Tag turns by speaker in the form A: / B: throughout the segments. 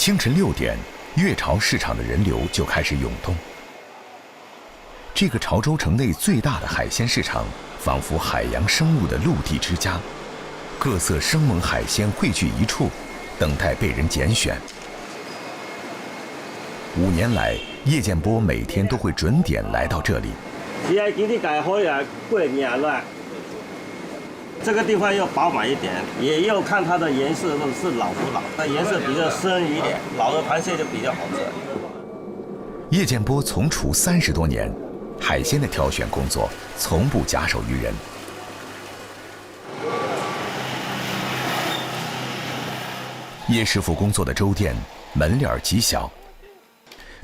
A: 清晨6点，月潮市场的人流就开始涌动。这个潮州城内最大的海鲜市场，仿佛海洋生物的陆地之家，各色生猛海鲜汇聚一处，等待被人拣选。5年来，叶建波每天都会准点来到这里。
B: 这个地方要饱满一点，也要看它的颜色是老不老，那颜色比较深一点，老的螃蟹就比较好吃。
A: 叶建波从厨30多年，海鲜的挑选工作从不假手于人。叶师傅工作的粥店门脸极小，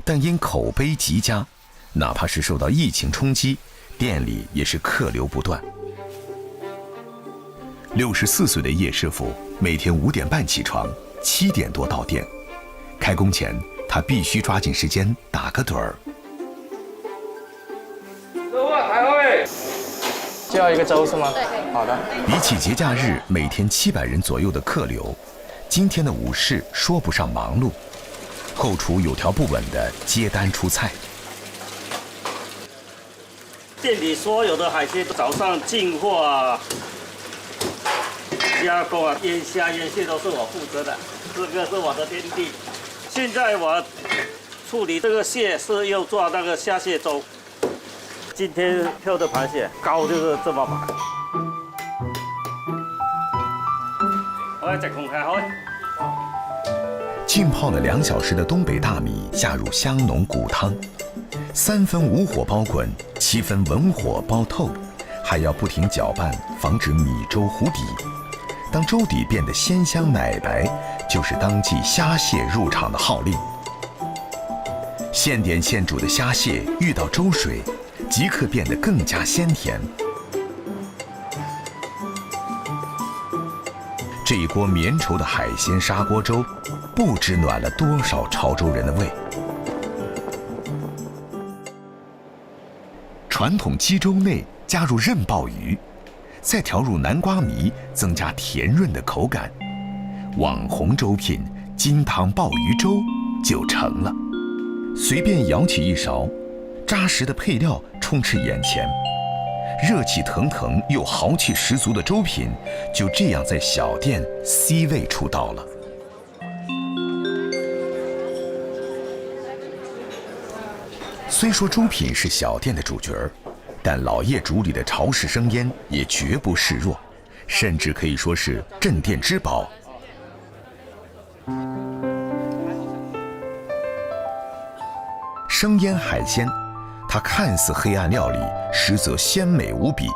A: 但因口碑极佳，哪怕是受到疫情冲击，店里也是客流不断。64岁的叶师傅每天5点半起床，7点多到店。开工前，他必须抓紧时间打个盹儿。
C: 就要一个粥是吗？
D: 对。
C: 好的。
A: 比起节假日每天700人左右的客流，今天的午市说不上忙碌。后厨有条不紊地接单出菜。
B: 店里所有的海鲜早上进货啊、加工啊、腌虾、腌蟹都是我负责的，这个是我的天地。现在我处理这个蟹是要做那个虾蟹粥。今天挑的螃蟹膏就是这么买。我再空开好。
A: 浸泡了2小时的东北大米下入香浓骨汤，3分无火煲滚，7分文火煲透，还要不停搅拌，防止米粥糊底。当粥底变得鲜香奶白，就是当季虾蟹入场的号令。现点现煮的虾蟹遇到粥水，即刻变得更加鲜甜。这一锅绵稠的海鲜砂锅粥，不知暖了多少潮州人的胃。传统鸡粥内加入韧鲍鱼，再调入南瓜糜，增加甜润的口感。网红粥品金汤鲍鱼粥就成了。随便舀起一勺，扎实的配料充斥眼前，热气腾腾又豪气十足的粥品就这样在小店 C 位出道了。虽说粥品是小店的主角儿，但老叶煮里的潮式生腌也绝不示弱，甚至可以说是镇店之宝。生腌海鲜，它看似黑暗料理，实则鲜美无比，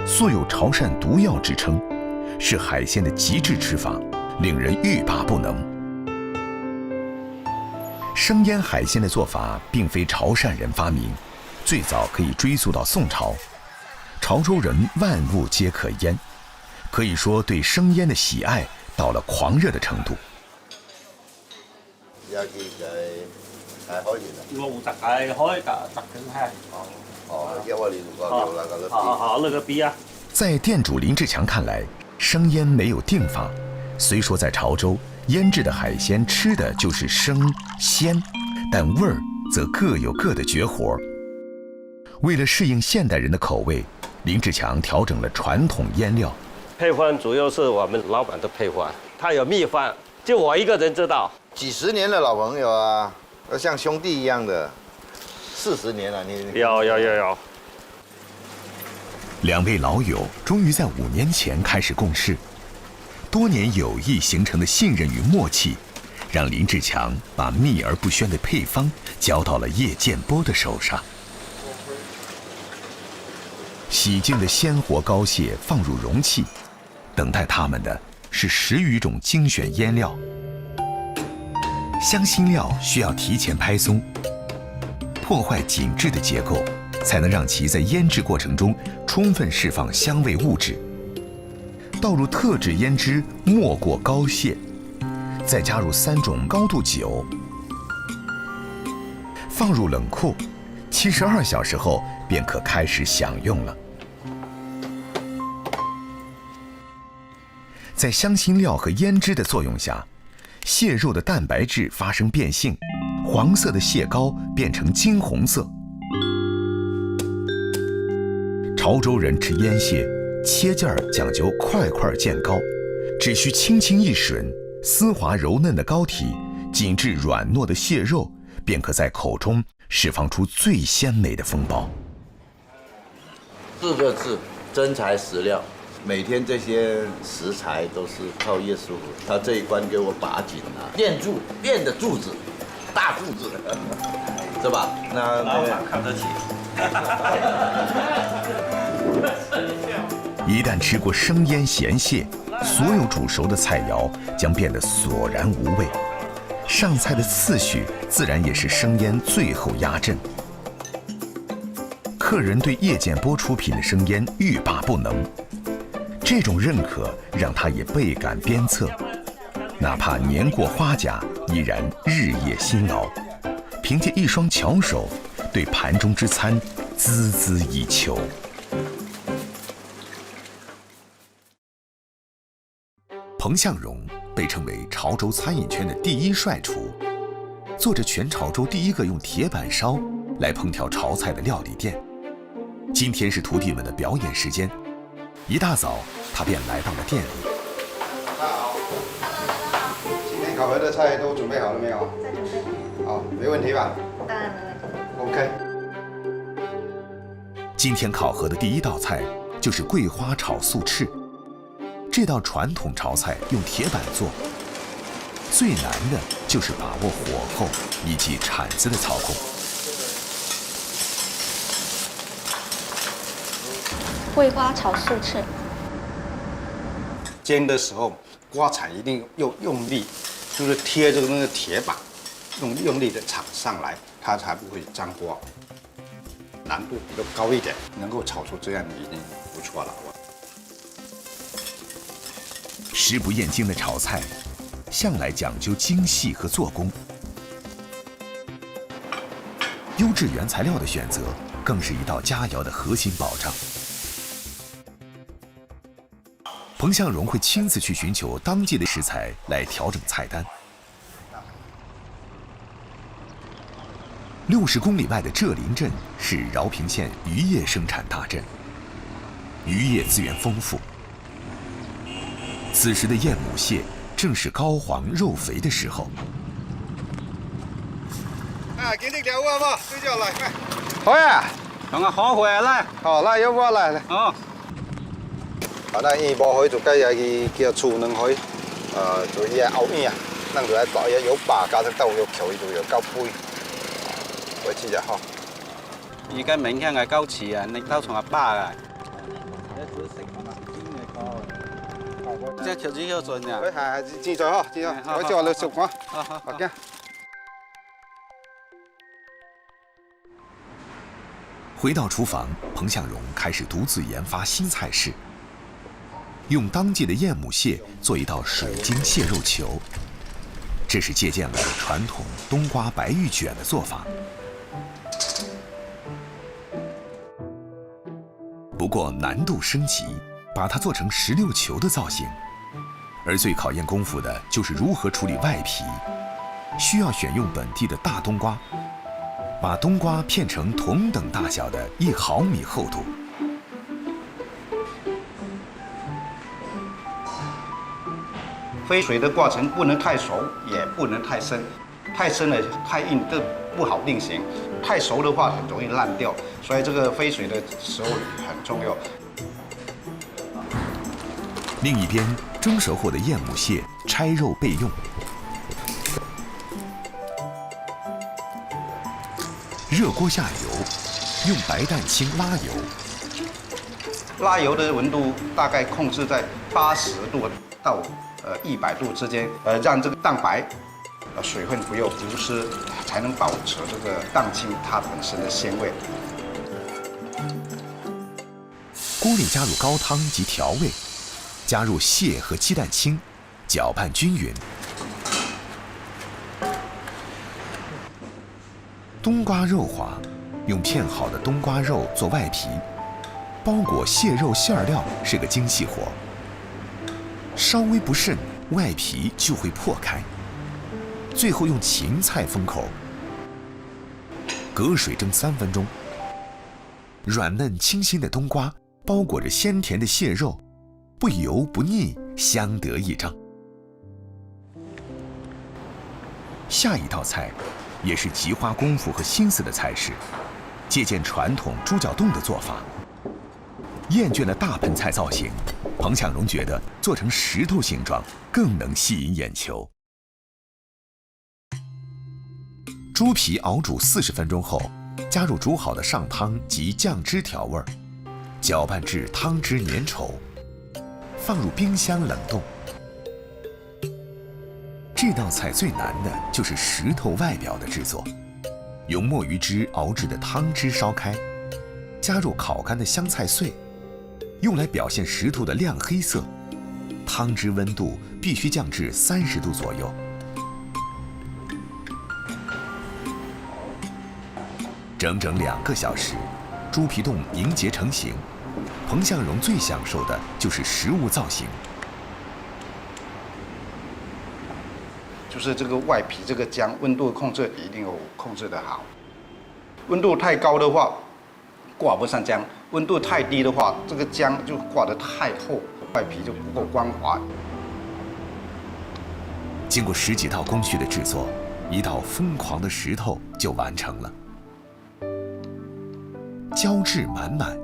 A: 素有潮汕毒药之称，是海鲜的极致吃法，令人欲罢不能。生腌海鲜的做法并非潮汕人发明，最早可以追溯到宋朝。潮州人万物皆可腌，可以说对生腌的喜爱到了狂热的程度。
B: 好，那个逼啊！
A: 在店主林志强看来，生腌没有定法。虽说在潮州，腌制的海鲜吃的就是生鲜，但味儿则各有各的绝活。为了适应现代人的口味，林志强调整了传统腌料。
B: 配方主要是我们老板的配方，他有秘方，就我一个人知道。
E: 几十年的老朋友啊，都像兄弟一样的。40年了，你
B: 有。
A: 两位老友终于在5年前开始共事，多年友谊形成的信任与默契，让林志强把秘而不宣的配方交到了叶建波的手上。洗净的鲜活膏蟹放入容器，等待他们的是10余种精选腌料。香辛料需要提前拍松，破坏紧致的结构，才能让其在腌制过程中充分释放香味物质。倒入特制腌汁，没过膏蟹，再加入3种高度酒，放入冷库，72小时后便可开始享用了。在香辛料和腌汁的作用下，蟹肉的蛋白质发生变性，黄色的蟹膏变成金红色。潮州人吃腌蟹，切件讲究块块见膏，只需轻轻一吮，丝滑柔嫩的膏体紧致软糯的蟹肉便可在口中释放出最鲜美的风暴。
E: 4个字：真材实料。每天这些食材都是靠叶师傅，他这一关给我把紧了，练的柱子，大柱子，是吧？那
B: 老板看得起。
A: 一旦吃过生腌咸蟹，所有煮熟的菜肴将变得索然无味，上菜的次序自然也是生腌最后压阵。客人对叶建波出品的生腌欲罢不能，这种认可让他也倍感鞭策，哪怕年过花甲，依然日夜辛劳，凭借一双巧手，对盘中之餐孜孜以求。彭向荣被称为潮州餐饮圈的第一帅厨，做着全潮州第一个用铁板烧来烹调潮菜的料理店。今天是徒弟们的表演时间，一大早他便来到了店里。
C: 大家好，今天考核的菜都准备好了没有？
D: 在准备。
C: 好，没问题吧？
D: 当然没问题。
C: OK。
A: 今天考核的第一道菜就是桂花炒素翅。这道传统潮菜用铁板做，最难的就是把握火候以及铲子的操控。
D: 桂花炒素翅，
C: 煎的时候刮铲一定要用力，就是贴着那个铁板，用力的铲上来，它才不会粘锅。难度比较高一点，能够炒出这样已经不错了。
A: 食不厌精的炒菜，向来讲究精细和做工。优质原材料的选择，更是一道佳肴的核心保障。彭向荣会亲自去寻求当季的食材来调整菜单。60公里外的浙林镇是饶平县渔业生产大镇，渔业资源丰富。此时的燕母蟹正是膏黄肉肥的时候。
C: 啊，给你条我嘛，对焦来，快。
F: 好呀，等下好回来。
C: 好，来有我来。
F: 哦。
C: 啊，咱伊无海就改去叫厝两海，就伊个后面啊，咱就来找伊有把加上豆有球，伊就有够杯，我记着吼。
F: 而家明天係夠遲啊，你都從阿爸啊。即係條子要盡啊。
C: 係，記住吼，記住，我叫你食飯。好嘅。
A: 回到厨房，彭向荣开始独自研发新菜式。用当季的燕母蟹做一道水晶蟹肉球，这是借鉴了传统冬瓜白玉卷的做法。不过难度升级，把它做成16球的造型。而最考验功夫的就是如何处理外皮，需要选用本地的大冬瓜，把冬瓜片成同等大小的1毫米厚度。
C: 飞水的过程不能太熟，也不能太深，太深了太硬更不好定型，太熟的话很容易烂掉，所以这个飞水的时候很重要。
A: 另一边，蒸熟后的燕母蟹拆肉备用。热锅下油，用白蛋清拉油。
C: 拉油的温度大概控制在80度到100度之间，让这个蛋白水分不要流失，才能保持这个蛋清它本身的鲜味。
A: 锅里加入高汤及调味，加入蟹和鸡蛋清，搅拌均匀。冬瓜肉滑，用片好的冬瓜肉做外皮，包裹蟹肉馅料是个精细活。稍微不慎，外皮就会破开。最后用芹菜封口，隔水蒸3分钟。软嫩清新的冬瓜包裹着鲜甜的蟹肉，不油不腻，相得益彰。下一道菜，也是极花功夫和心思的菜式，借鉴传统猪脚冻的做法。厌倦了大盆菜造型，彭向荣觉得做成石头形状更能吸引眼球。猪皮熬煮40分钟后，加入煮好的上汤及酱汁调味，搅拌至汤汁粘稠，放入冰箱冷冻。这道菜最难的就是石头外表的制作，用墨鱼汁熬制的汤汁烧开，加入烤干的香菜碎，用来表现石头的亮黑色。汤汁温度必须降至30度左右。整整2个小时，猪皮冻凝结成型。彭向荣最享受的就是食物造型。
C: 就是这个外皮这个姜温度控制一定要控制得好，温度太高的话挂不上姜，温度太低的话这个姜就挂得太厚，外皮就不够光滑。
A: 经过10几道工序的制作，一道疯狂的石头就完成了。胶质满满，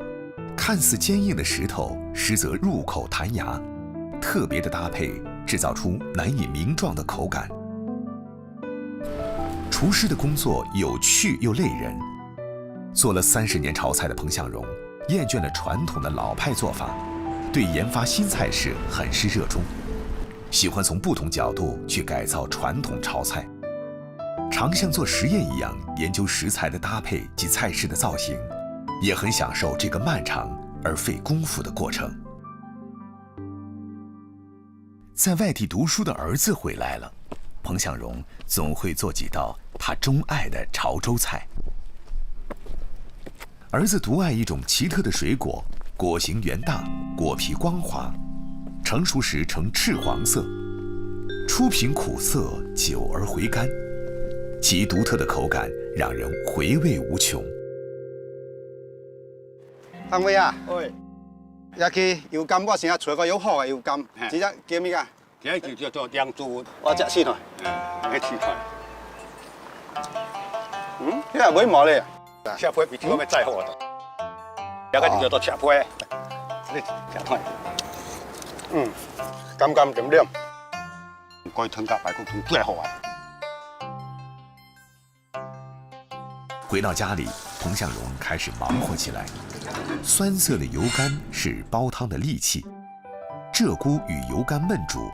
A: 看似坚硬的石头，实则入口弹牙，特别的搭配制造出难以名状的口感。厨师的工作有趣又累人。做了30年炒菜的彭向荣，厌倦了传统的老派做法，对研发新菜式很是热衷，喜欢从不同角度去改造传统炒菜，常像做实验一样研究食材的搭配及菜式的造型，也很享受这个漫长而费功夫的过程。在外地读书的儿子回来了，彭向荣总会做几道他钟爱的潮州菜。儿子独爱一种奇特的水果，果形圆大，果皮光滑，成熟时呈赤黄色，初品苦涩，久而回甘，其独特的口感让人回味无穷。
C: 汤威啊，喂，也去油柑，我成日找个有好嘅油柑，只只叫咩噶？
G: 这就叫做亮珠，
C: 我食试喏。
G: 迄试看，
C: 迄个买毛咧。
G: 车皮比这个要再好的，这个就叫做车皮，你吃看。
C: 甘甘甜甜。
G: 该汤甲排骨汤最好啊。
A: 回到家里，彭向荣开始忙活起来。酸涩的油甘是煲汤的利器，鹧鸪与油甘焖煮，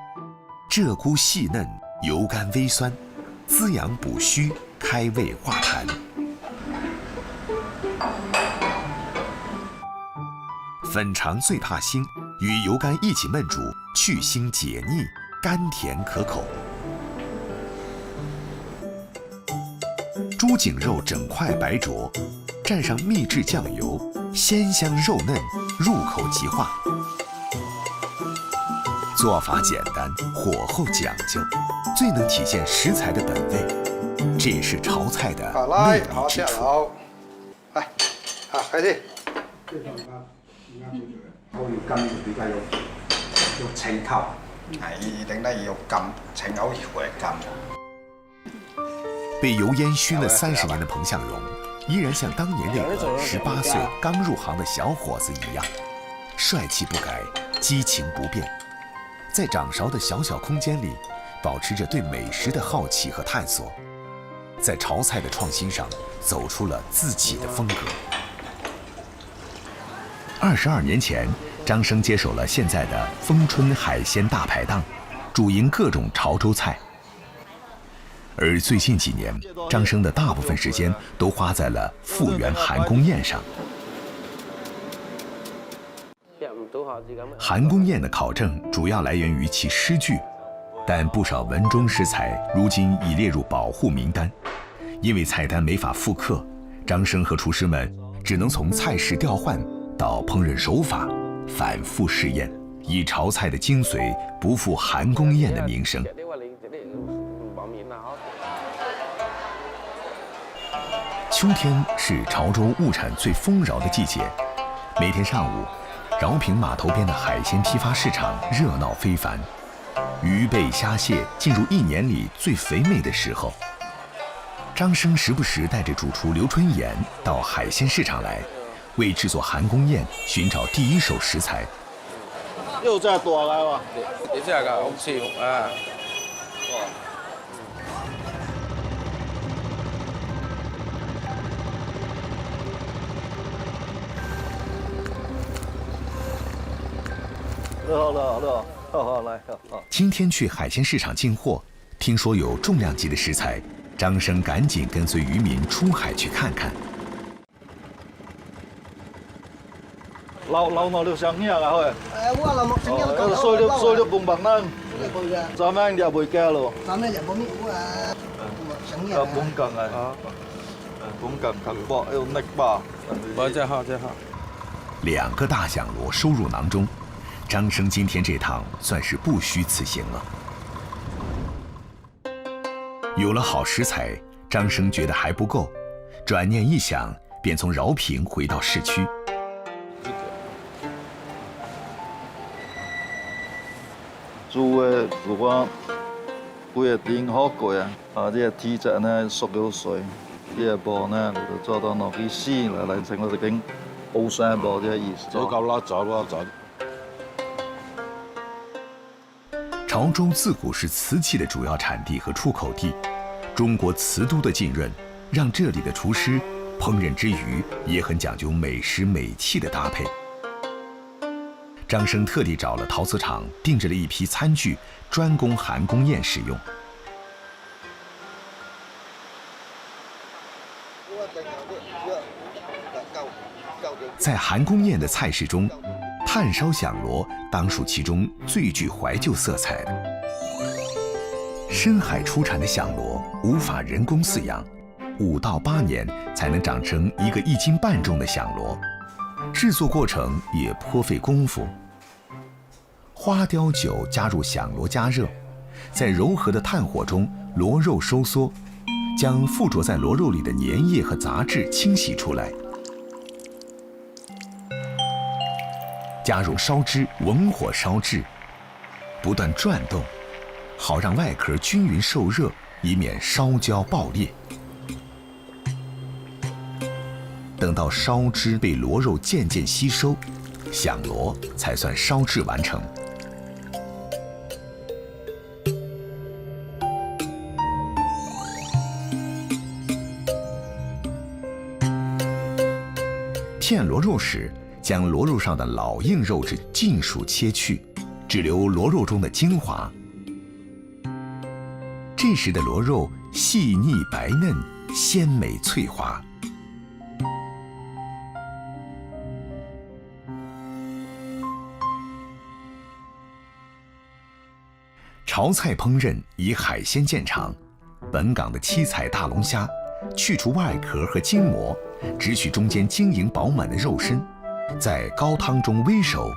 A: 鹧鸪细嫩，油甘微酸，滋养补虚，开胃化痰。粉肠最怕腥，与油甘一起焖煮，去腥解腻，甘甜可口。猪颈肉整块白灼，蘸上秘制酱油，鲜香肉嫩，入口即化。做法简单，火候讲究，最能体现食材的本味，这也是炒菜的魅力之处。
C: 来，好，开始。
H: 我油甘就比較有清口，
C: 係一定咧要甘，清口回甘。
A: 被油烟熏了30年的彭向荣，依然像当年那个18岁刚入行的小伙子一样，帅气不改，激情不变，在掌勺的小小空间里，保持着对美食的好奇和探索，在炒菜的创新上走出了自己的风格。22年前，张生接手了现在的丰春海鲜大排档，主营各种潮州菜。而最近几年，张生的大部分时间都花在了复原韩宫宴上。韩宫宴的考证主要来源于其诗句，但不少文中食材如今已列入保护名单。因为菜单没法复刻，张生和厨师们只能从菜式调换到烹饪手法反复试验，以炒菜的精髓不负韩宫宴的名声。秋天是潮州物产最丰饶的季节，每天上午，饶平码头边的海鲜批发市场热闹非凡，鱼贝虾蟹进入一年里最肥美的时候。张生时不时带着主厨刘春岩到海鲜市场来，为制作韩公宴寻找第一手食材。
I: 又只大噶喎，你只噶，好似啊。好，来。
A: 今天去海鲜市场进货，听说有重量级的食材，张生赶紧跟随渔民出海去看看。
I: 撈到上嘢啊，佢。
J: 我老木成日
I: 講。衰咗半百蚊。3蚊就會加咯。
J: 3蚊就冇咩我成日。
I: 本更啊，本更強博要力吧。這好。
A: 2个大響螺收入囊中，张生今天这趟算是不虚此行了。有了好食材，张生觉得还不够，转念一想，便从饶平回到市区。
I: 煮的如果几个丁好贵啊，这个体质呢熟了水，这个煲呢就做到落去丝来成我哋經煲山煲這個意思。足夠啦，走。
A: 潮州自古是瓷器的主要产地和出口地，中国瓷都的浸润，让这里的厨师烹饪之余也很讲究美食美器的搭配。张生特地找了陶瓷厂定制了一批餐具，专供韩公宴使用。在韩公宴的菜式中，炭烧响螺当属其中最具怀旧色彩的。深海出产的响螺无法人工饲养，5到8年才能长成一个1斤半重的响螺，制作过程也颇费功夫。花雕酒加入响螺加热，在柔和的炭火中，螺肉收缩，将附着在螺肉里的粘液和杂质清洗出来。加入烧汁，文火烧制，不断转动，好让外壳均匀受热，以免烧焦爆裂。等到烧汁被螺肉渐渐吸收，响螺才算烧制完成。片螺肉时，将螺肉上的老硬肉质尽数切去，只留螺肉中的精华。这时的螺肉细腻白嫩，鲜美脆滑。潮菜烹饪以海鲜见长，本港的七彩大龙虾，去除外壳和筋膜，只取中间晶莹饱满的肉身，在高汤中煨熟。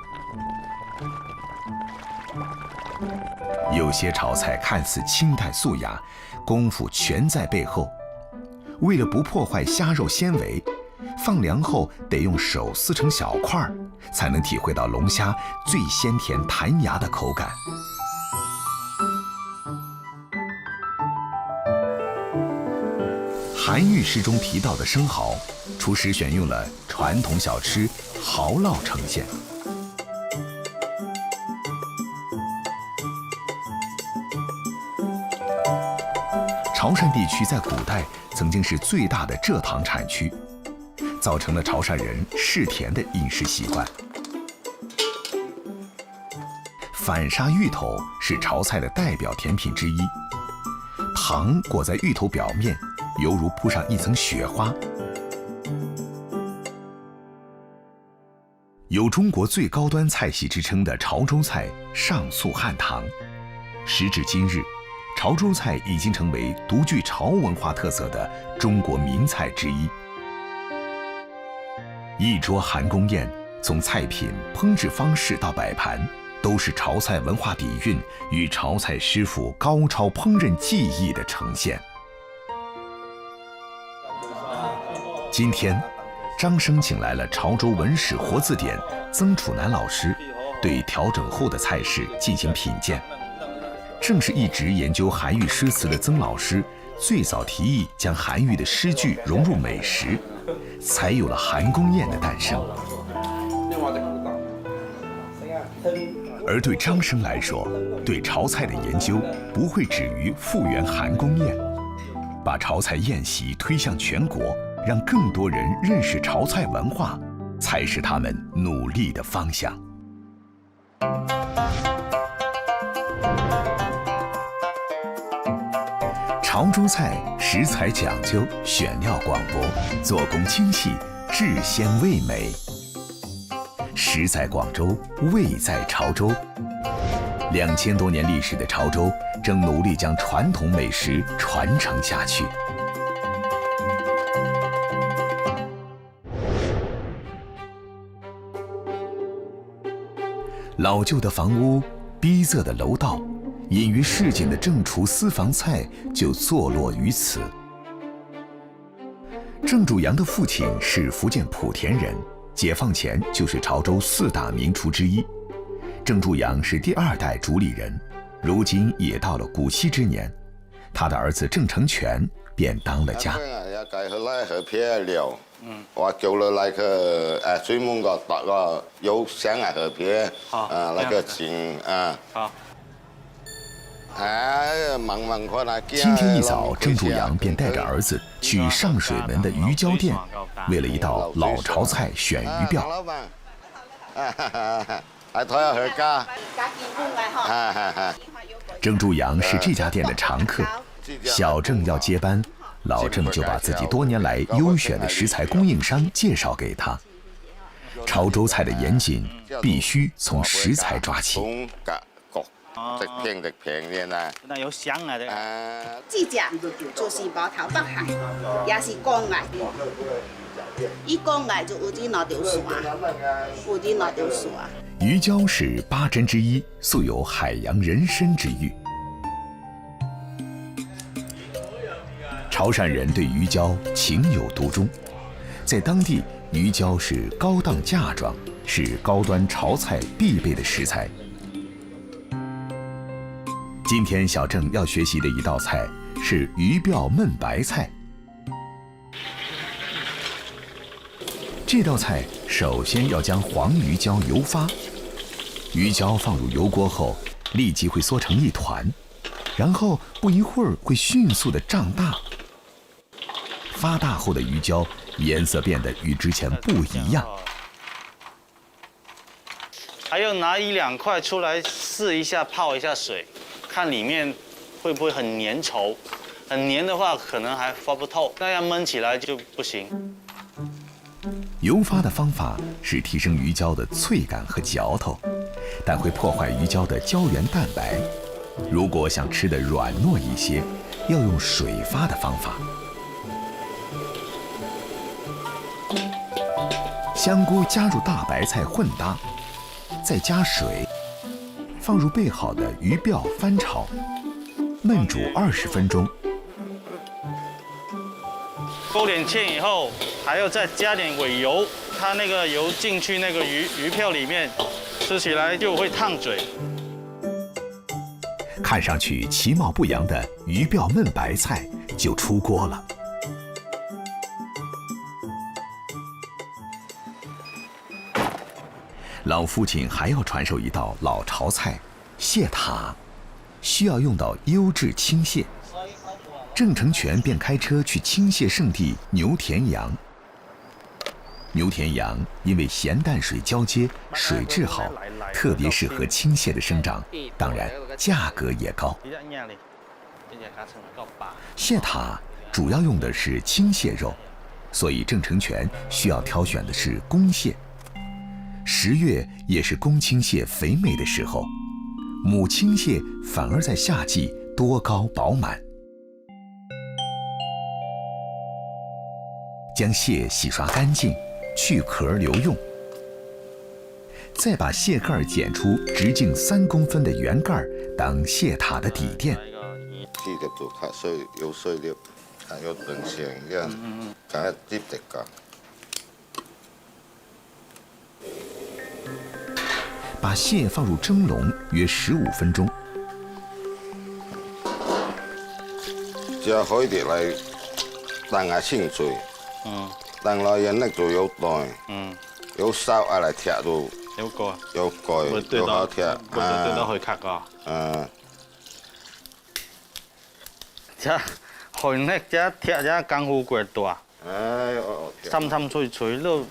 A: 有些炒菜看似清淡素雅，功夫全在背后。为了不破坏虾肉纤维，放凉后得用手撕成小块，才能体会到龙虾最鲜甜弹牙的口感。韩愈诗中提到的生蚝，厨师选用了传统小吃蚝烙呈现。潮汕地区在古代曾经是最大的蔗糖产区，造成了潮汕人嗜甜的饮食习惯。反沙芋头是潮菜的代表甜品之一，糖裹在芋头表面，犹如铺上一层雪花。有中国最高端菜系之称的潮州菜上溯汉唐，时至今日，潮州菜已经成为独具潮文化特色的中国名菜之一。一桌韩公宴，从菜品、烹制方式到摆盘，都是潮菜文化底蕴与潮菜师傅高超烹饪技艺的呈现。今天，张生请来了潮州文史活字典曾楚南老师，对调整后的菜式进行品鉴。正是一直研究韩愈诗词的曾老师，最早提议将韩愈的诗句融入美食，才有了韩公宴的诞生。而对张生来说，对潮菜的研究不会止于复原韩公宴，把潮菜宴席推向全国，让更多人认识潮菜文化，才是他们努力的方向。潮州菜食材讲究，选料广博，做工精细，质鲜味美。食在广州，味在潮州。2000多年历史的潮州，正努力将传统美食传承下去。老旧的房屋，逼仄的楼道，隐于市井的正厨私房菜就坐落于此。郑主阳的父亲是福建莆田人，解放前就是潮州4大名厨之一。郑主阳是第2代主理人，如今也到了古稀之年，他的儿子郑成全便当了家。
K: 我叫了那个水门个那个有香啊河片，那个景啊。好。
A: 今天一早，郑主阳便带着儿子去上水门的鱼胶店，为了一道老潮菜选鱼鳔。郑主阳是这家店的常客，小郑要接班，老郑就把自己多年来优选的食材供应商介绍给他。潮州菜的严谨必须从食材抓起。
K: 直片的呢，
F: 那有香啊！
L: 这只就是毛头北蟹，也是公蟹。一公蟹就有2条线，有2条线。
A: 鱼胶是8珍之一，素有海洋人参之誉。潮汕人对鱼胶情有独钟，在当地，鱼胶是高档嫁妆，是高端潮菜必备的食材。今天小郑要学习的一道菜是鱼鳔焖白菜。这道菜首先要将黄鱼胶油发，鱼胶放入油锅后，立即会缩成一团，然后不一会儿会迅速的胀大。发大后的鱼胶颜色变得与之前不一样。
F: 还要拿1-2块出来试一下，泡一下水。看里面会不会很粘稠，很黏的话可能还发不透，那样焖起来就不行。
A: 油发的方法是提升鱼胶的脆感和嚼头，但会破坏鱼胶的胶原蛋白。如果想吃得软糯一些，要用水发的方法。香锅加入大白菜混搭，再加水。放入备好的鱼鳔翻炒，焖煮20分钟。
F: 勾点芡以后，还要再加点尾油，它那个油进去那个鱼鳔里面，吃起来就会烫嘴。
A: 看上去其貌不扬的鱼鳔焖白菜就出锅了。老父亲还要传授一道老潮菜蟹塔，需要用到优质青蟹。郑成全便开车去青蟹圣地牛田洋。牛田洋因为咸淡水交接，水质好，特别适合青蟹的生长，当然价格也高。蟹塔主要用的是青蟹肉，所以郑成全需要挑选的是公蟹。10月也是公青蟹肥美的时候，母青蟹反而在夏季多高饱满。将蟹洗刷干净，去壳留用，再把蟹盖剪出直径3公分的圆盖当蟹塔的底垫。
K: 记得不看水有水的。有等线一样，赶快接这个。
A: 把蟹放入蒸笼约15分钟，
K: 加好啲嚟等下清水，等落人咧就有袋，有烧啊嚟贴到，
F: 有蓋，
K: 有蓋，有好贴，
F: 對得去卡噶。只去呢只貼只功夫過大，深深脆脆都，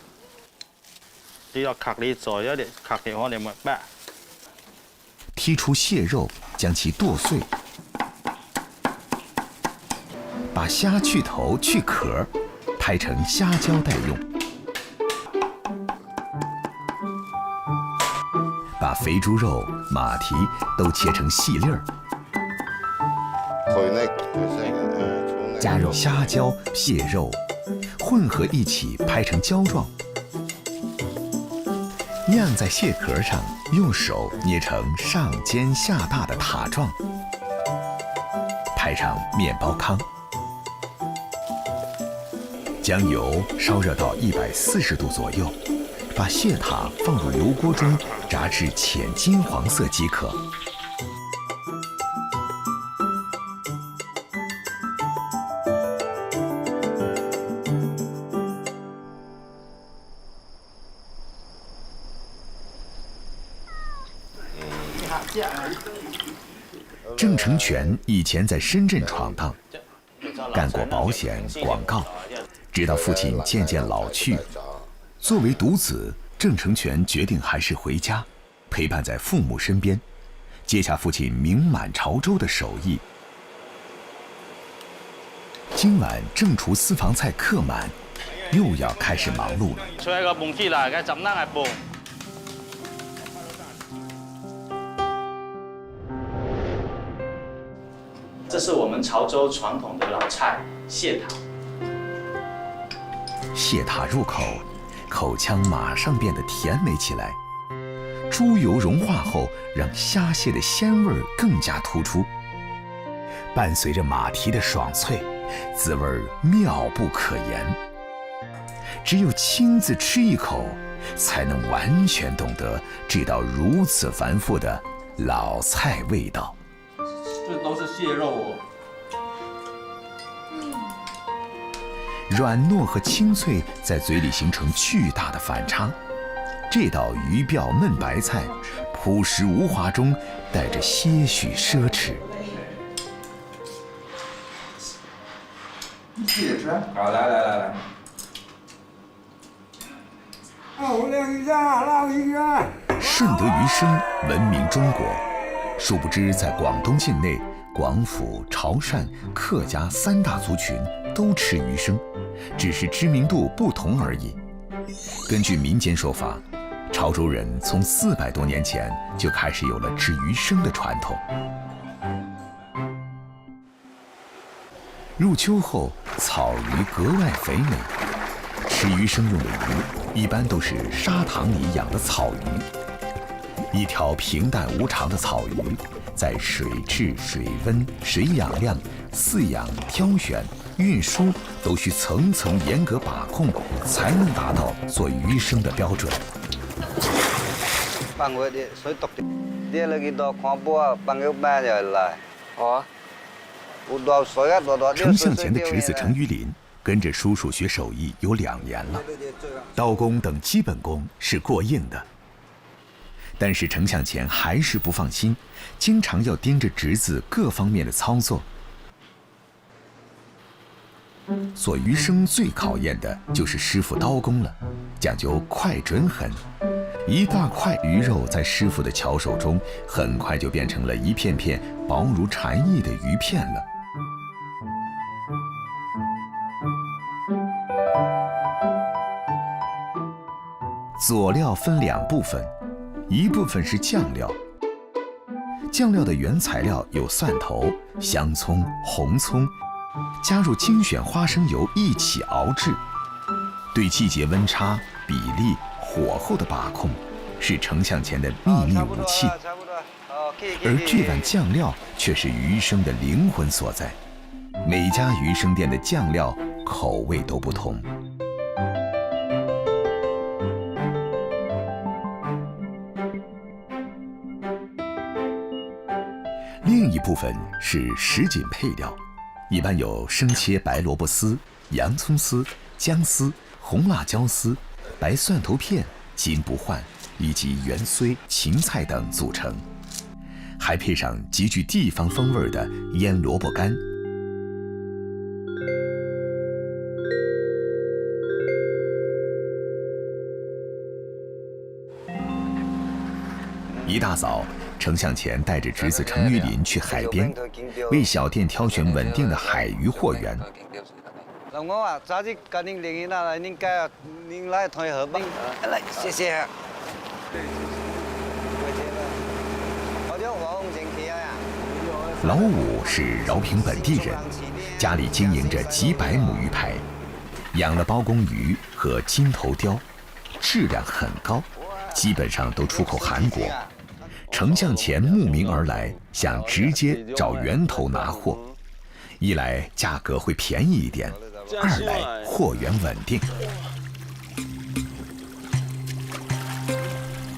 F: 你要卡你做一啲卡嘅話，你咪白。
A: 剔出蟹肉，将其剁碎，把虾去头去壳，拍成虾胶待用。把肥猪肉、马蹄都切成细粒儿，加入虾胶、蟹肉，混合一起拍成胶状，酿在蟹壳上，用手捏成上尖下大的塔状，拍上面包糠，将油烧热到140度左右，把蟹塔放入油锅中炸至浅金黄色即可。郑成全以前在深圳闯荡，干过保险、广告，直到父亲渐渐老去。作为独子，郑成全决定还是回家，陪伴在父母身边，接下父亲名满潮州的手艺。今晚正厨私房菜客满，又要开始忙碌了。
F: 出個盤機啦，嘅怎樣係盤？这是我们潮州传统的老菜蟹塔。
A: 蟹塔入口，口腔马上变得甜美起来。猪油融化后，让虾蟹的鲜味更加突出，伴随着马蹄的爽脆，滋味妙不可言。只有亲自吃一口，才能完全懂得这道如此繁复的老菜味道。
F: 这都是蟹肉哦。
A: 软糯和清脆在嘴里形成巨大的反差。这道鱼鳔焖白菜，朴实无华中带着些许奢侈。
H: 一起吃，好，来。老人家。
A: 顺德鱼生闻名中国，殊不知在广东境内，广府、潮汕、客家3大族群都吃鱼生，只是知名度不同而已。根据民间说法，潮州人从400多年前就开始有了吃鱼生的传统。入秋后，草鱼格外肥美。吃鱼生用的鱼，一般都是砂塘里养的草鱼。一条平淡无常的草鱼，在水质、水温、水养量、饲养、挑选、运输都需层层严格把控，才能达到做鱼生的标准。程向前的侄子程于林跟着叔叔学手艺有2年了，刀工等基本功是过硬的。但是程向前还是不放心，经常要盯着侄子各方面的操作。做鱼生最考验的就是师傅刀工了，讲究快准狠。一大块鱼肉在师傅的巧手中，很快就变成了一片片薄如蝉翼的鱼片了。佐料分2部分，一部分是酱料。酱料的原材料有蒜头、香葱、红葱，加入精选花生油一起熬制。对季节温差、比例、火候的把控，是程向前的秘密武器。而这碗酱料却是鱼生的灵魂所在。每家鱼生店的酱料口味都不同。另一部分是什锦配料，一般有生切白萝卜丝、洋葱丝、姜丝、红辣椒丝、白蒜头片、金不换以及芫荽、芹菜等组成，还配上极具地方风味的腌萝卜干。一大早，程向前带着侄子程玉林去海边，为小店挑选稳定的海鱼货源。
M: 我啊，早就跟您联系了，您该您来团河吧。来，谢谢。
A: 老五是饶平本地人，家里经营着几百亩鱼排，养了包公鱼和金头鲷，质量很高，基本上都出口韩国。程向前慕名而来，想直接找源头拿货，一来价格会便宜一点，二来货源稳定。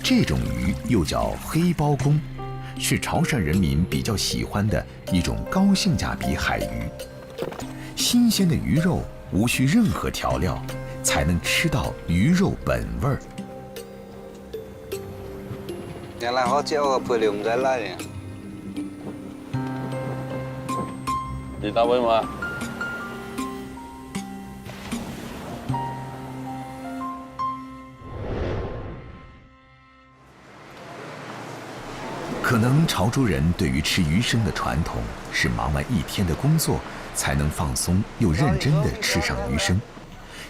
A: 这种鱼又叫黑包公，是潮汕人民比较喜欢的一种高性价比海鱼。新鲜的鱼肉无需任何调料，才能吃到鱼肉本味儿。
M: 原来好久我陪你唔使拉嘅。
B: 你答问我。
A: 可能潮州人对于吃鱼生的传统是忙完一天的工作才能放松又认真地吃上鱼生，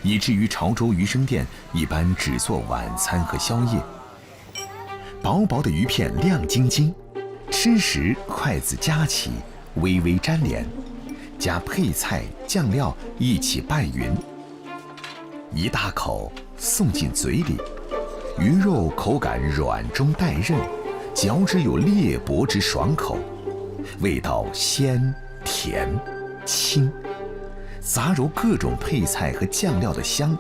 A: 以至于潮州鱼生店一般只做晚餐和宵夜。薄薄的鱼片亮晶晶，吃时筷子夹起，微微沾连，加配菜酱料一起拌匀，一大口送进嘴里，鱼肉口感软中带韧，嚼之有裂帛之爽口，味道鲜甜清，杂糅各种配菜和酱料的香，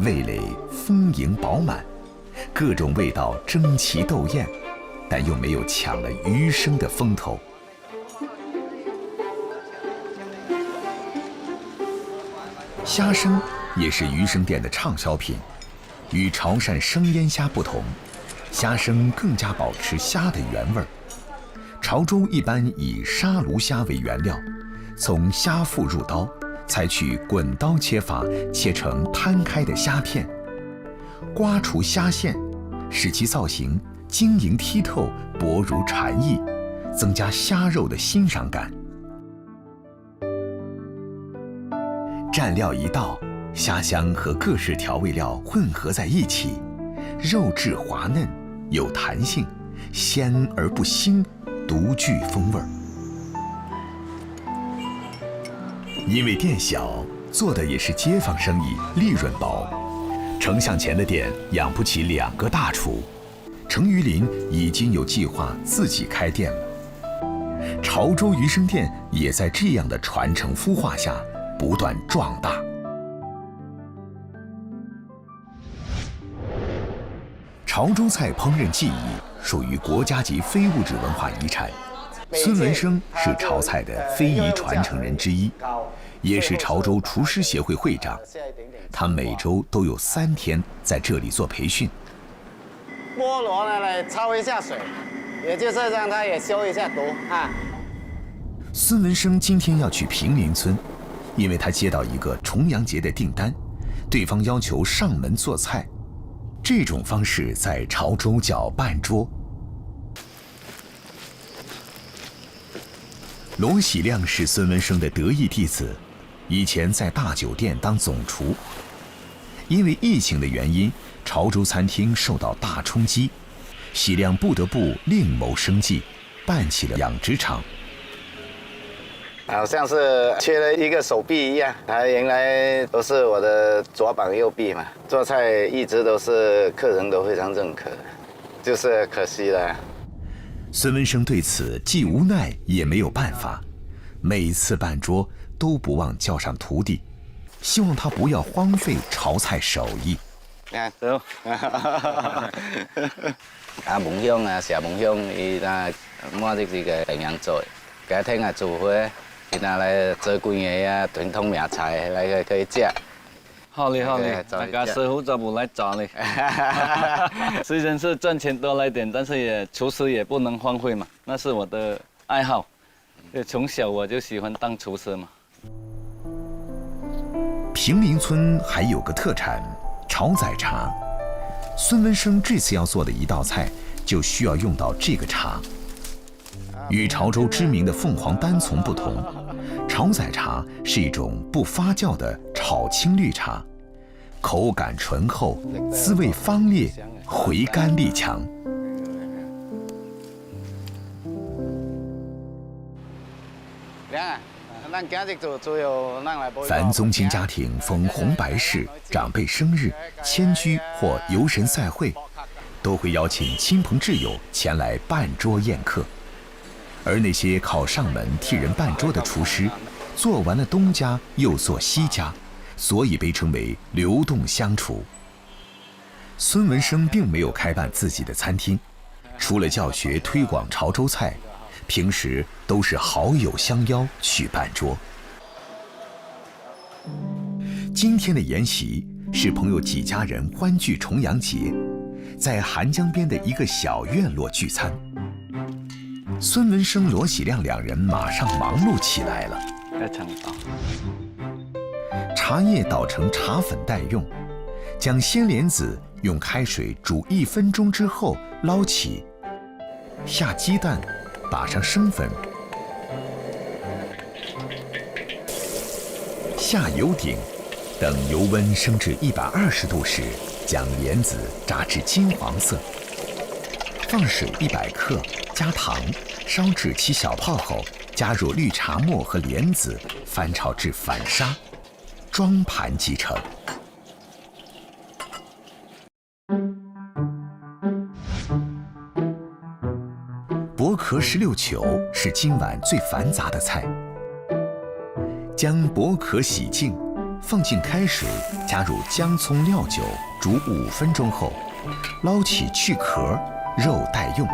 A: 味蕾丰盈饱满，各种味道争奇斗艳，但又没有抢了鱼生的风头。虾生也是鱼生店的畅销品，与潮汕生腌虾不同，虾生更加保持虾的原味儿。潮州一般以沙鲈虾为原料，从虾腹入刀，采取滚刀切法，切成摊开的虾片，刮除虾线，使其造型晶莹剔透，薄如蝉翼，增加虾肉的欣赏感。蘸料一道，虾香和各式调味料混合在一起，肉质滑嫩，有弹性，鲜而不腥，独具风味儿。因为店小，做的也是街坊生意，利润薄。程向前的店养不起2个大厨，程于林已经有计划自己开店了。潮州鱼生店也在这样的传承孵化下不断壮大。潮州菜烹饪技艺属于国家级非物质文化遗产。孙文生是潮菜的非遗传承人之一，也是潮州厨师协会会长。他每周都有3天在这里做培训。
M: 菠萝呢，来焯一下水，也就是让它也消一下毒啊。
A: 孙文生今天要去平林村，因为他接到一个重阳节的订单，对方要求上门做菜。这种方式在潮州叫办桌。罗喜亮是孙文生的得意弟子，以前在大酒店当总厨。因为疫情的原因，潮州餐厅受到大冲击，喜亮不得不另谋生计，办起了养殖场。
M: 好像是缺了一个手臂一样，他原来都是我的左膀右臂嘛，做菜一直都是客人都非常认可，就是可惜了。
A: 孙文生对此既无奈也没有办法，每次办桌都不忘叫上徒弟，希望他不要荒废炒菜手艺。
M: 走。夢鄉啊，成日夢鄉，伊那摸啲嘅營養做，家庭啊做伙，伊那來做幾嘢啊，傳統名菜來可以食。
I: 好嘞，大家師傅就不來找你。雖然是賺錢多來點，但是也廚師也不能荒廢嘛，那是我的愛好。從小我就喜歡當廚師嘛。
A: 平林村还有个特产炒仔茶，孙文生这次要做的一道菜就需要用到这个茶。与潮州知名的凤凰单丛不同，炒仔茶是一种不发酵的炒青绿茶，口感醇厚，滋味芳烈，回甘力强。凡宗亲家庭逢红白事、长辈生日、迁居或游神赛会，都会邀请亲朋挚友前来办桌宴客。而那些靠上门替人办桌的厨师，做完了东家又做西家，所以被称为流动乡厨。孙文生并没有开办自己的餐厅，除了教学推广潮州菜，平时都是好友相邀去办桌。今天的宴席是朋友几家人欢聚重阳节，在韩江边的一个小院落聚餐。孙文生、罗喜亮两人马上忙碌起来了。茶叶捣成茶粉待用，将鲜莲子用开水煮1分钟之后捞起，下鸡蛋，打上生粉，下油鼎，等油温升至120度时，将莲子炸至金黄色，放水100克，加糖，烧至起小泡后，加入绿茶末和莲子，翻炒至反沙，装盘即成。薄壳16球是今晚最繁杂的菜。将薄壳洗净，放进开水，加入姜葱料酒，煮5分钟后，捞起去壳，肉待用。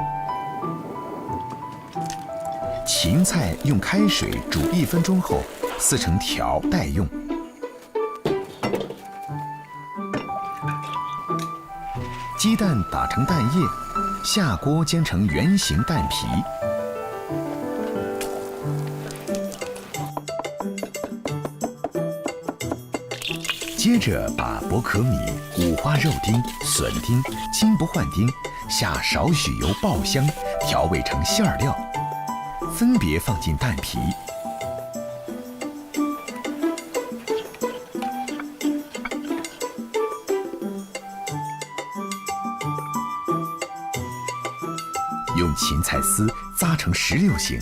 A: 芹菜用开水煮1分钟后，撕成条待用。鸡蛋打成蛋液，下锅煎成圆形蛋皮。接着把薄壳米、五花肉丁、笋丁、金不换丁下少许油爆香，调味成馅儿料，分别放进蛋皮。用芹菜丝扎成16形。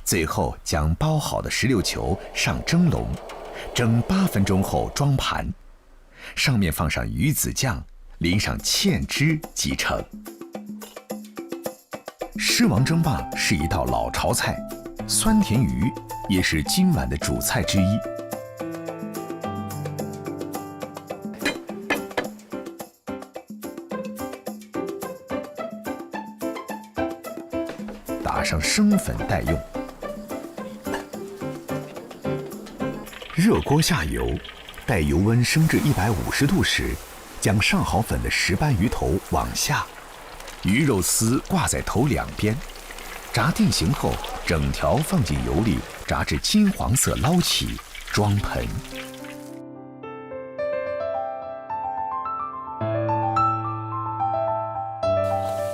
A: 最后将包好的16球上蒸笼，蒸8分钟后装盘，上面放上鱼子酱，淋上芡汁即成。狮王蒸蚌是一道老潮菜，酸甜鱼也是今晚的主菜之一。打上生粉待用。热锅下油，待油温升至150度时，将上好粉的石斑鱼头往下，鱼肉丝挂在头两边，炸定型后，整条放进油里，炸至金黄色捞起，装盆。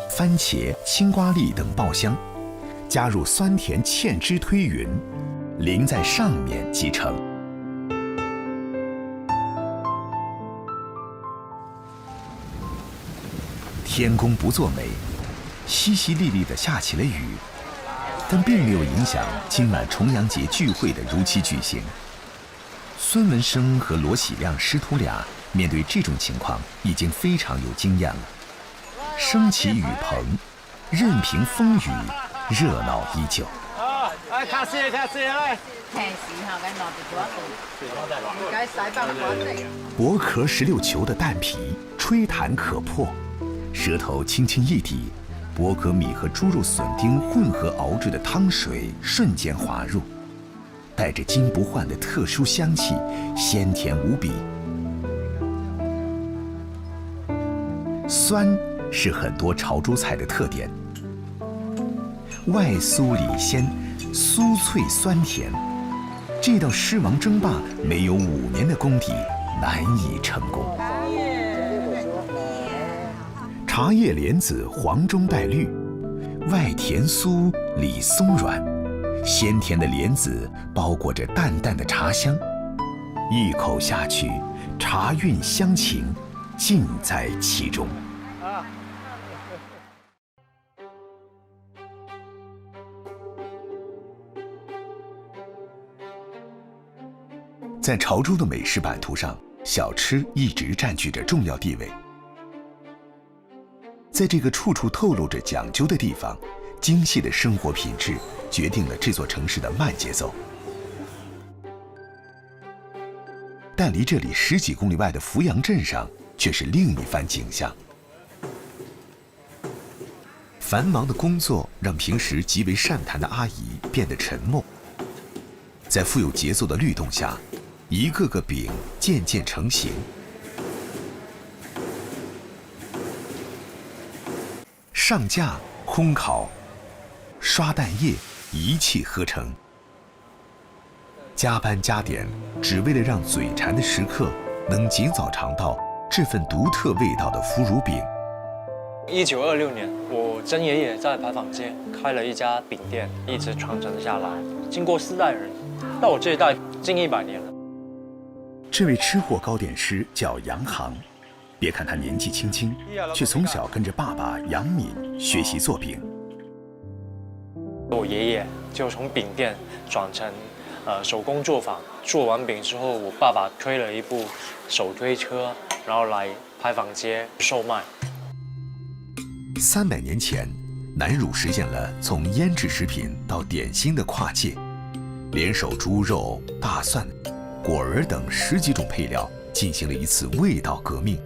A: 番茄、青瓜粒等爆香，加入酸甜芡汁推匀，淋在上面即成。天公不作美，淅淅沥沥地下起了雨，但并没有影响今晚重阳节聚会的如期举行。孙文生和罗喜亮师徒俩面对这种情况已经非常有经验了。升起雨棚，任凭风雨，热闹依旧。
B: 来，卡西来。
A: 薄壳16球的蛋皮，吹弹可破，舌头轻轻一抵，薄壳米和猪肉笋丁混合熬制的汤水瞬间滑入，带着金不换的特殊香气，鲜甜无比。酸是很多潮州菜的特点，外酥里鲜，酥脆酸甜。这道狮王争霸没有5年的功底，难以成功。茶叶莲子黄中带绿，外甜酥里松软，鲜甜的莲子包裹着淡淡的茶香，一口下去，茶韵香情尽在其中。在潮州的美食版图上，小吃一直占据着重要地位。在这个处处透露着讲究的地方，精细的生活品质决定了这座城市的慢节奏。但离这里10几公里外的扶阳镇上，却是另一番景象。繁忙的工作让平时极为善谈的阿姨变得沉默，在富有节奏的律动下，一个个饼渐渐成型。上架、烘烤、刷蛋液，一气呵成。加班加点，只为了让嘴馋的食客能尽早尝到这份独特味道的腐乳饼。
N: 1926年，我曾爷爷在牌坊街开了一家饼店，一直传承下来。经过4代人，到我这一代近100年了。
A: 这位吃货糕点师叫杨航，别看他年纪轻轻，却从小跟着爸爸杨敏学习做饼。
N: 我爷爷就从饼店转成手工作坊，做完饼之后，我爸爸推了一部手推车，然后来牌坊街售卖。
A: 300年前，南乳实现了从腌制食品到点心的跨界，联手猪肉、大蒜、果儿等10几种配料，进行了一次味道革命，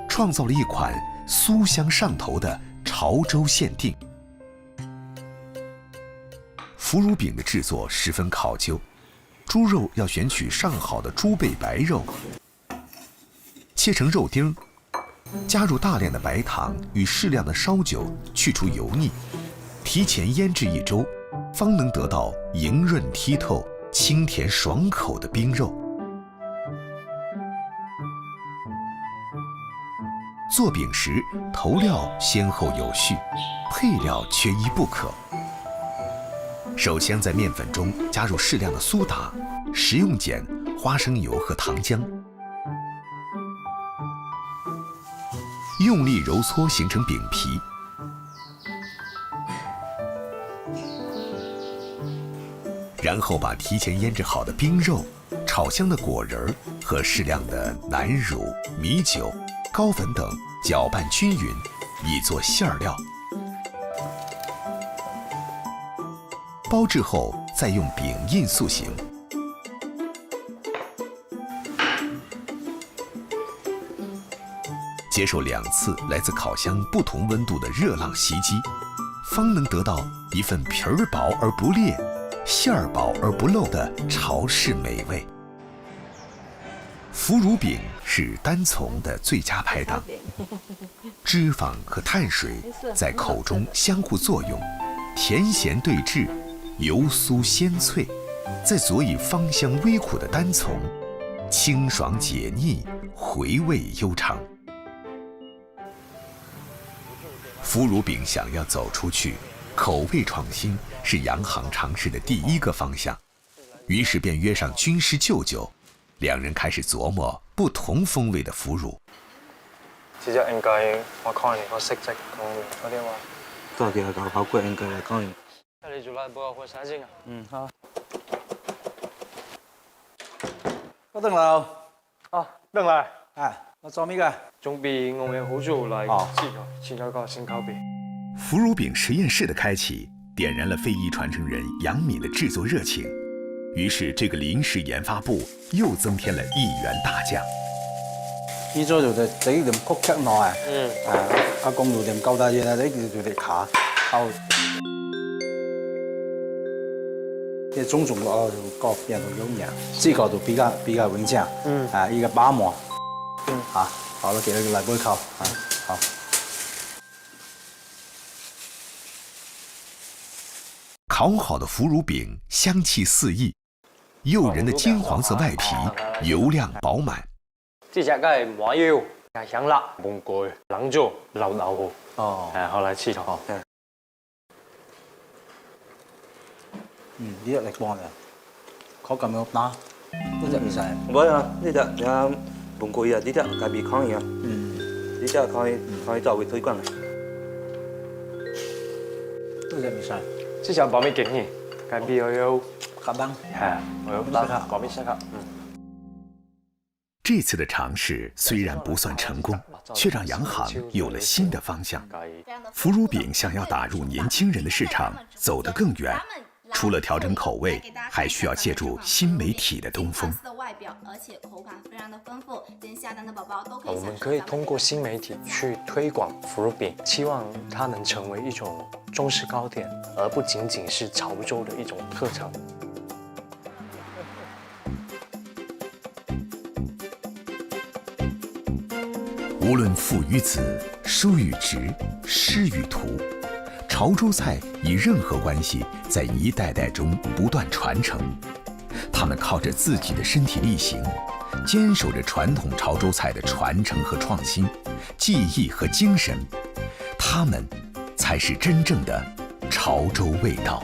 A: 创造了一款酥香上头的潮州限定。腐乳饼的制作十分考究，猪肉要选取上好的猪背白肉，切成肉丁，加入大量的白糖与适量的烧酒，去除油腻，提前腌制1周，方能得到莹润剔透、清甜爽口的冰肉。做饼时，头料先后有序，配料缺一不可。首先在面粉中加入适量的苏打、食用碱、花生油和糖浆，用力揉搓形成饼皮。然后把提前腌制好的冰肉、炒香的果仁儿和适量的南乳、米酒、高粉等搅拌均匀，以做馅料。包制后，再用饼印塑形。接受2次来自烤箱不同温度的热浪袭击，方能得到一份皮儿薄而不裂、馅儿薄而不漏的潮式美味。腐乳饼是单丛的最佳拍档，脂肪和碳水在口中相互作用，甜咸对峙，油酥鲜脆，再佐以芳香微苦的单丛，清爽解腻，回味悠长。腐乳饼想要走出去，口味创新是洋行尝试的第一个方向，于是便约上军师舅舅，2人开始琢磨不同風味的腐乳。
N: 節日應計我抗年個色跡嗰啲話，
O: 都係叫佢搞骨應計嚟抗年。
N: 你做來報我寫先啊。好。
O: 嗰棟樓。
N: 哦，鄧來。
O: 係，我做咩㗎？
N: 準備我嘅好做嚟之前嗰個先烤餅。
A: 腐乳饼实验室的开启，点燃了非遗传承人杨敏的制作热情。于是，这个临时研發部又增添了1员大將。
O: 呢咗就整啲曲吉內啊，阿公有點夠大嘢啦，呢就嚟卡後，啲種種落個邊度有嘢，呢個就比較穩正，一個把膜，好了，給來杯烤，好。
A: 烤好的腐乳饼香氣四溢，誘人的金黃色外皮油亮飽滿。
N: 這隻梗係麻油，香辣，紅蓋，冷咗，流豆腐。後來黐頭。
O: 呢隻力幫嘅，口感有打，呢隻唔使。
H: 唔係啊，呢隻有紅蓋啊，呢隻介別抗嘢啊。呢隻可以作為推廣嘅。
O: 呢隻唔使。
N: 這隻爆米勁嘅，介別有
O: 卡邦。
N: 我有爆米沙卡。
A: 这次的尝试虽然不算成功，却让洋行有了新的方向。腐乳饼想要打入年轻人的市场，走得更远，除了调整口味，还需要借助新媒体的东风。
N: 我们可以通过新媒体去推广腐乳饼，期望它能成为一种中式糕点，而不仅仅是潮州的一种特产。
A: 无论父与子、叔与侄、师与徒，潮州菜以任何关系在一代代中不断传承。他们靠着自己的身体力行，坚守着传统潮州菜的传承和创新，技艺和精神。他们才是真正的潮州味道。